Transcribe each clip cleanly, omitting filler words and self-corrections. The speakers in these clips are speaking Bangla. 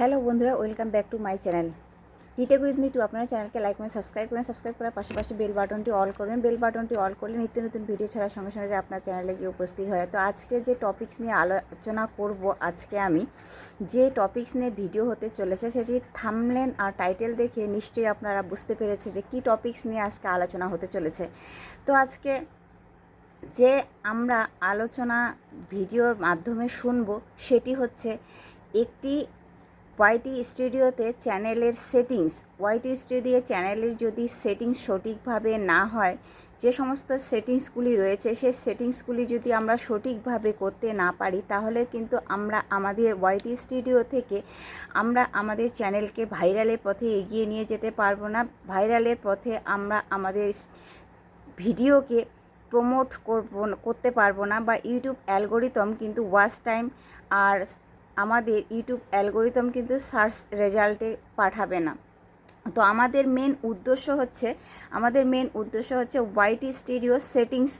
হ্যালো বন্ধুরা, welcome back to my channel T Tech with me to. আপনারা চ্যানেলকে লাইক করে সাবস্ক্রাইব করার পাশাপাশি বেল বাটনটি অল করবেন। বেল বাটনটি অল করলে নিত্য নতুন ভিডিও ছাড়ার সঙ্গে সঙ্গে যে আপনার চ্যানেলে গিয়ে উপস্থিত হয়। তো আজকে যে টপিকস নিয়ে আলোচনা করব, আজকে আমি যে টপিকস নিয়ে ভিডিও হতে চলেছে সেটি থাম্বনেল আর টাইটেল দেখে নিশ্চয়ই আপনারা বুঝতে পেরেছে যে কী টপিকস নিয়ে আজকে আলোচনা হতে চলেছে। তো আজকে যে আমরা আলোচনা ভিডিওর মাধ্যমে শুনবো সেটি হচ্ছে একটি ওয়াইটি স্টুডিওতে চ্যানেলের সেটিংস। ওয়াইটি স্টুডিও চ্যানেলের যদি সেটিংস সঠিকভাবে না হয়, যে সমস্ত সেটিংসগুলি রয়েছে সেই সেটিংসগুলি যদি আমরা সঠিকভাবে করতে না পারি, তাহলে কিন্তু আমরা আমাদের ওয়াইটি স্টুডিও থেকে আমরা আমাদের চ্যানেলকে ভাইরালের পথে এগিয়ে নিয়ে যেতে পারবো না। ভাইরালের পথে আমরা আমাদের ভিডিওকে প্রমোট করতে পারবো না, বা ইউটিউব অ্যালগোরিদম কিন্তু ওয়াচ টাইম আর আমাদের ইউটিউব অ্যালগোরিদম কিন্তু সার্চ রেজাল্টে পাঠাবে না। তো আমাদের মেন উদ্দেশ্য হচ্ছে ওয়াইটি স্টুডিও সেটিংস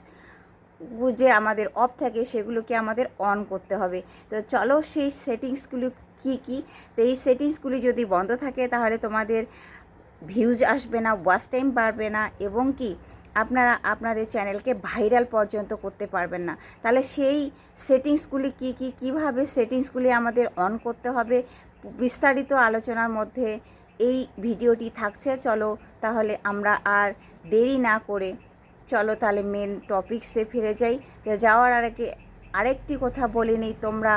যে আমাদের অফ থাকে সেগুলোকে আমাদের অন করতে হবে। তো চলো সেই সেটিংসগুলো কি। তো এই সেটিংসগুলি যদি বন্ধ থাকে তাহলে তোমাদের ভিউজ আসবে না, ওয়াচ টাইম বাড়বে না, এবং কি আপনারা আপনাদের চ্যানেলকে ভাইরাল পর্যন্ত করতে পারবেন না। তাহলে সেই সেটিংসগুলি কীভাবে সেটিংসগুলি আমাদের অন করতে হবে, বিস্তারিত আলোচনার মধ্যে এই ভিডিওটি থাকছে। চলো তাহলে আমরা আর দেরি না করে চলো তাহলে মেন টপিকসে ফিরে যাই। যাওয়ার আগে আরেকটি কথা বলে নিই, তোমরা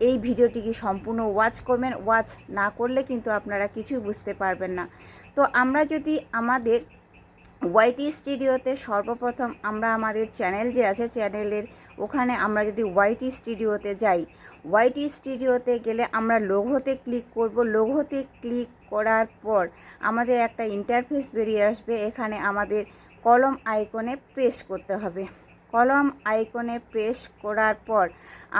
এই ভিডিওটিকে সম্পূর্ণ ওয়াচ করবেন। ওয়াচ না করলে কিন্তু আপনারা কিছুই বুঝতে পারবেন না। তো আমরা যদি আমাদের ওয়াইটি স্টুডিওতে সর্বপ্রথম আমরা আমাদের চ্যানেল যে আছে চ্যানেলের ওখানে আমরা যদি ওয়াইটি স্টুডিওতে যাই, ওয়াইটি স্টুডিওতে গেলে আমরা লোগোতে ক্লিক করব। লোগোতে ক্লিক করার পর আমাদের একটা ইন্টারফেস বেরিয়ে আসবে। এখানে আমাদের কলম আইকনে প্রেস করতে হবে। কলম আইকনে প্রেস করার পর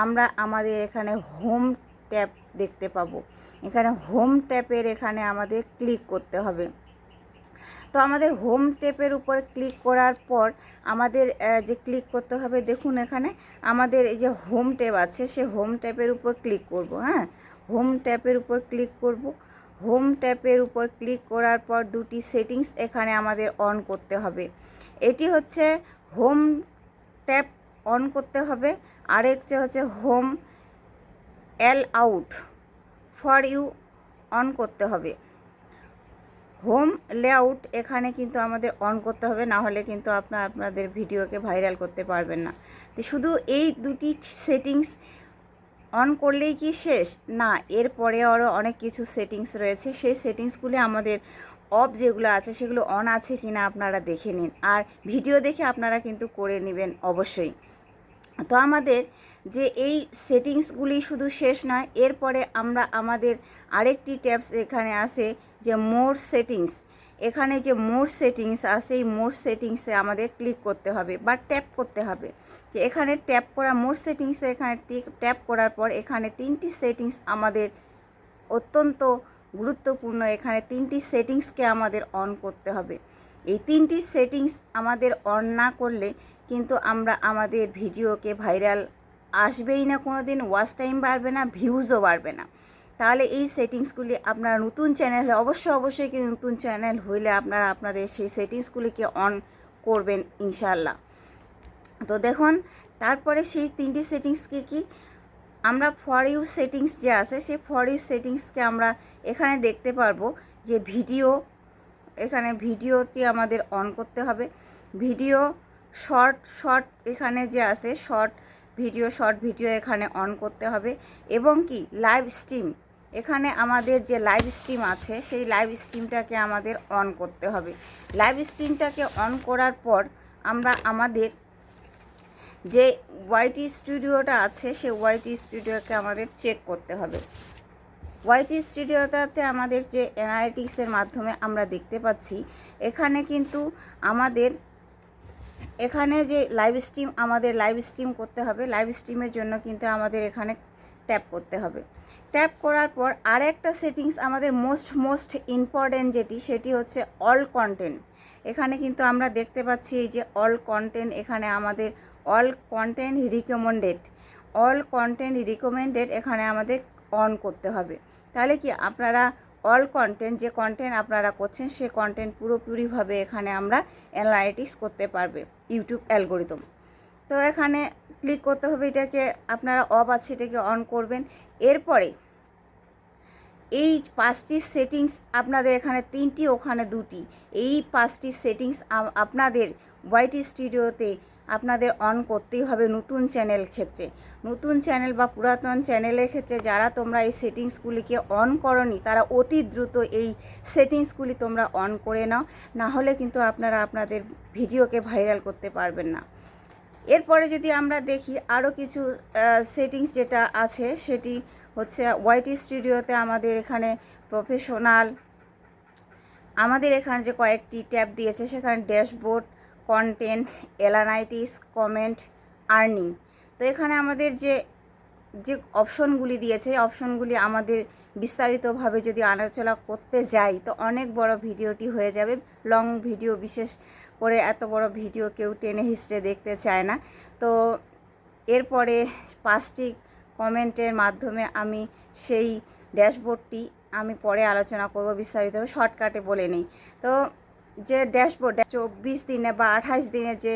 আমরা আমাদের এখানে হোম ট্যাব দেখতে পাবো। এখানে হোম ট্যাবের এখানে আমাদের ক্লিক করতে হবে। তো আমাদের হোম ট্যাবের উপর ক্লিক করার পর আমাদের যে ক্লিক করতে হবে, দেখুন এখানে আমাদের এই যে হোম ট্যাব আছে সে হোম ট্যাবের উপর ক্লিক করব। হোম ট্যাবের উপর ক্লিক করব। হোম ট্যাবের উপর ক্লিক করার পর দুটি সেটিংস এখানে আমাদের অন করতে হবে। এটি হচ্ছে হোম ট্যাব অন করতে হবে, আরেকটা হচ্ছে home out for you on করতে হবে। হোম লেআউট এখানে কিন্তু আমাদের অন করতে হবে, না হলে কিন্তু আপনাদের ভিডিওকে ভাইরাল করতে পারবেন না। তো শুধু এই দুটি সেটিংস অন করলেই কি শেষ? না, এরপরে আরও অনেক কিছু সেটিংস রয়েছে। সেই সেটিংসগুলি আমাদের অফ যেগুলো আছে সেগুলো অন আছে কি না আপনারা দেখে নিন, আর ভিডিও দেখে আপনারা কিন্তু করে নেবেন অবশ্যই। তো আমাদের যে এই সেটিংসগুলি শুধু শেষ নয়, এরপরে আমরা আমাদের আরেকটি ট্যাবস এখানে আসে যে মোর সেটিংস। এখানে যে মোর সেটিংস আছে এই মোর সেটিংসে আমাদের ক্লিক করতে হবে বা ট্যাপ করতে হবে। যে এখানে ট্যাপ করা মোর সেটিংসে এখানে ট্যাপ করার পর এখানে তিনটি সেটিংস আমাদের অত্যন্ত গুরুত্বপূর্ণ। এখানে তিনটি সেটিংসকে আমাদের অন করতে হবে। এই তিনটি সেটিংস আমাদের অন না করলে কিন্তু আমরা আমাদের ভিডিওকে ভাইরাল আসবেই না, কোনো দিন ওয়াচ টাইম বাড়বে না, ভিউজও বাড়বে না। তাহলে এই সেটিংসগুলি আপনারা নতুন চ্যানেল অবশ্যই কি নতুন চ্যানেল হইলে আপনারা আপনাদের সেই সেটিংসগুলিকে অন করবেন ইনশাল্লাহ। তো দেখুন তারপরে সেই তিনটি সেটিংসকে কি আমরা ফর ইউ সেটিংস যে আছে সেই ফর ইউ সেটিংসকে আমরা এখানে দেখতে পারবো যে ভিডিও, এখানে ভিডিওটি আমাদের অন করতে হবে। ভিডিও শর্ট এখানে যে আছে শর্ট ভিডিও এখানে অন করতে হবে, এবং কি লাইভ স্ট্রিম, এখানে আমাদের যে লাইভ স্ট্রিম আছে সেই লাইভ স্ট্রিমটাকে আমাদের অন করতে হবে। লাইভ স্ট্রিমটাকে অন করার পর আমরা আমাদের যে ওয়াইটি স্টুডিওটা আছে সেই ওয়াইটি স্টুডিওকে আমাদের চেক করতে হবে। ওয়াইটি স্টুডিওটাতে আমাদের যে অ্যানালিটিক্সের মাধ্যমে আমরা দেখতে পাচ্ছি এখানে কিন্তু আমাদের এখানে যে লাইভ স্ট্রিম করতে হবে। লাইভ স্ট্রিমের জন্য কিন্তু আমাদের এখানে ট্যাপ করতে হবে। ট্যাপ করার পর আরেকটা সেটিংস আমাদের মোস্ট ইম্পর্টেন্ট সেটি হচ্ছে অল কন্টেন্ট। এখানে কিন্তু আমরা দেখতে পাচ্ছি এই যে অল কন্টেন্ট, এখানে আমাদের অল কন্টেন্ট রিকমেন্ডেড এখানে আমাদের অন করতে হবে। তাহলে কি আপনারা অল কন্টেন্ট, যে কন্টেন্ট আপনারা করছেন সে কন্টেন্ট পুরোপুরিভাবে এখানে আমরা অ্যানালাইটিক্স করতে পারবে ইউটিউব অ্যালগোরিদম। তো এখানে ক্লিক করতে হবে, এটাকে আপনারা অফ আছে এটাকে অন করবেন। এরপরে এই 5টি সেটিংস আপনাদের এখানে 3টি, ওখানে 2টি, এই 5টি সেটিংস আপনাদের ওয়াইটি স্টুডিওতে আপনাদের অন করতেই হবে নতুন চ্যানেল ক্ষেত্রে। নতুন চ্যানেল বা পুরাতন চ্যানেলের ক্ষেত্রে যারা তোমরা এই সেটিংসগুলিকে অন করনি তারা অতি দ্রুত এই সেটিংসগুলি তোমরা অন করে নাও, না হলে কিন্তু আপনারা আপনাদের ভিডিওকে ভাইরাল করতে পারবেন না। এরপরে যদি আমরা দেখি আরও কিছু সেটিংস যেটা আছে, সেটি হচ্ছে ওয়াইটি স্টুডিওতে আমাদের এখানে প্রফেশনাল, আমাদের এখানে যে কয়েকটি ট্যাব দিয়েছে সেখানে dashboard, content, analytics, comment, earning. তো এখানে আমাদের যে যে অপশনগুলি দিয়েছে অপশনগুলি আমাদের বিস্তারিতভাবে যদি আলোচনা করতে যাই তো অনেক বড় ভিডিওটি হয়ে যাবে, লং ভিডিও, বিশেষ করে এত বড় ভিডিও কেউ টেনে হিস্ট্রে দেখতে চায় না। তো এরপরে 5টি কমেন্টের মাধ্যমে আমি সেই ড্যাশবোর্ডটি আমি পরে আলোচনা করব বিস্তারিতভাবে, শর্টকাটে বলে নিই। তো যে ড্যাশবোর্ড 24 দিনে বা 28 দিনে যে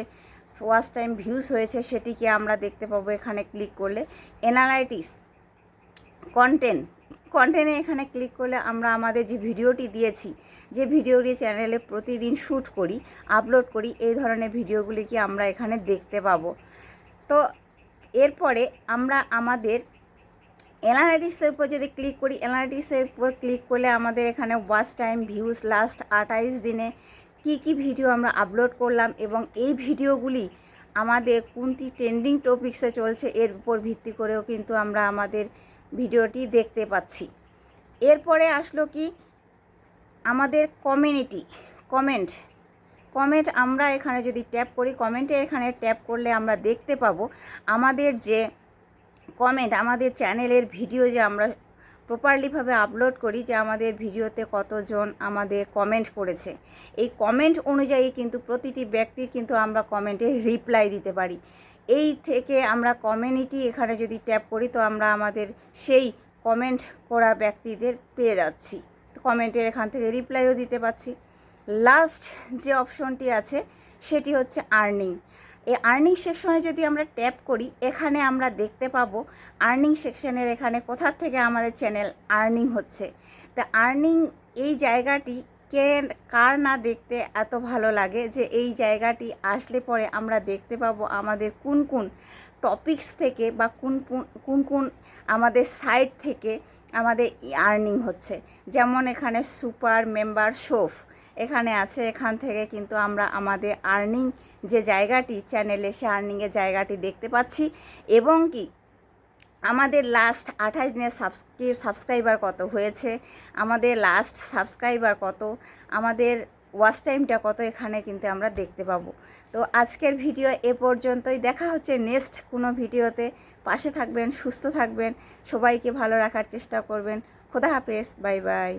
ওয়াচ টাইম ভিউজ হয়েছে সেটিকে আমরা দেখতে পাবো এখানে ক্লিক করলে। অ্যানালাইটিক্স, কন্টেন্টে এখানে ক্লিক করলে আমরা আমাদের যে ভিডিওটি দিয়েছি, যে ভিডিওটি চ্যানেলে প্রতিদিন শ্যুট করি, আপলোড করি, এই ধরনের ভিডিওগুলিকে আমরা এখানে দেখতে পাবো। তো এরপরে আমরা আমাদের অ্যানালাইটিক্সের উপর যদি ক্লিক করি, অ্যানালাইটিক্সের উপর ক্লিক করলে আমাদের এখানে ওয়াচ টাইম, ভিউজ, লাস্ট 28 দিনে কি ভিডিও আমরা আপলোড করলাম এবং এই ভিডিওগুলি আমাদের কোনটি ট্রেন্ডিং টপিক্সে চলছে এর উপর ভিত্তি করেও কিন্তু আমরা আমাদের ভিডিওটি দেখতে পাচ্ছি। এরপরে আসলো কি আমাদের কমেন্ট আমরা এখানে যদি ট্যাপ করি, কমেন্টে এখানে ট্যাপ করলে আমরা দেখতে পাবো আমাদের যে কমেন্ট, আমাদের চ্যানেলের ভিডিও যে আমরা প্রপারলিভাবে আপলোড করি, যে আমাদের ভিডিওতে কতজন আমাদের কমেন্ট করেছে, এই কমেন্ট অনুযায়ী কিন্তু প্রতিটি ব্যক্তির কিন্তু আমরা কমেন্টে রিপ্লাই দিতে পারি। এই থেকে আমরা কমিউনিটি এখানে যদি ট্যাপ করি তো আমরা আমাদের সেই কমেন্ট করা ব্যক্তিদের পেয়ে যাচ্ছি, কমেন্টের এখান থেকে রিপ্লাইও দিতে পারছি। লাস্ট যে অপশনটি আছে সেটি হচ্ছে আর্নিং। এই আর্নিং সেকশনে যদি আমরা ট্যাপ করি এখানে আমরা দেখতে পাবো আর্নিং সেকশনের এখানে কোথা থেকে আমাদের চ্যানেল আর্নিং হচ্ছে। তা আর্নিং এই জায়গাটি কার না দেখতে এত ভালো লাগে, যে এই জায়গাটি আসলে পরে আমরা দেখতে পাবো আমাদের কোন কোন টপিকস থেকে বা কোন আমাদের সাইট থেকে আমাদের আর্নিং হচ্ছে। যেমন এখানে সুপার মেম্বার শোফ এখানে আছে, এখান থেকে কিন্তু আমরা আমাদের আর্নিং যে জায়গাটি চ্যানেলে সে আর্নিংয়ের জায়গাটি দেখতে পাচ্ছি এবং কি আমাদের লাস্ট 28 দিনের সাবস্ক্রাইবার কত হয়েছে, আমাদের লাস্ট সাবস্ক্রাইবার কত, আমাদের ওয়াচ টাইমটা কত, এখানে কিন্তু আমরা দেখতে পাবো। তো আজকের ভিডিও এ পর্যন্তই, দেখা হচ্ছে নেক্সট কোনো ভিডিওতে। পাশে থাকবেন, সুস্থ থাকবেন, সবাইকে ভালো রাখার চেষ্টা করবেন। খোদা হাফেজ, বাই বাই।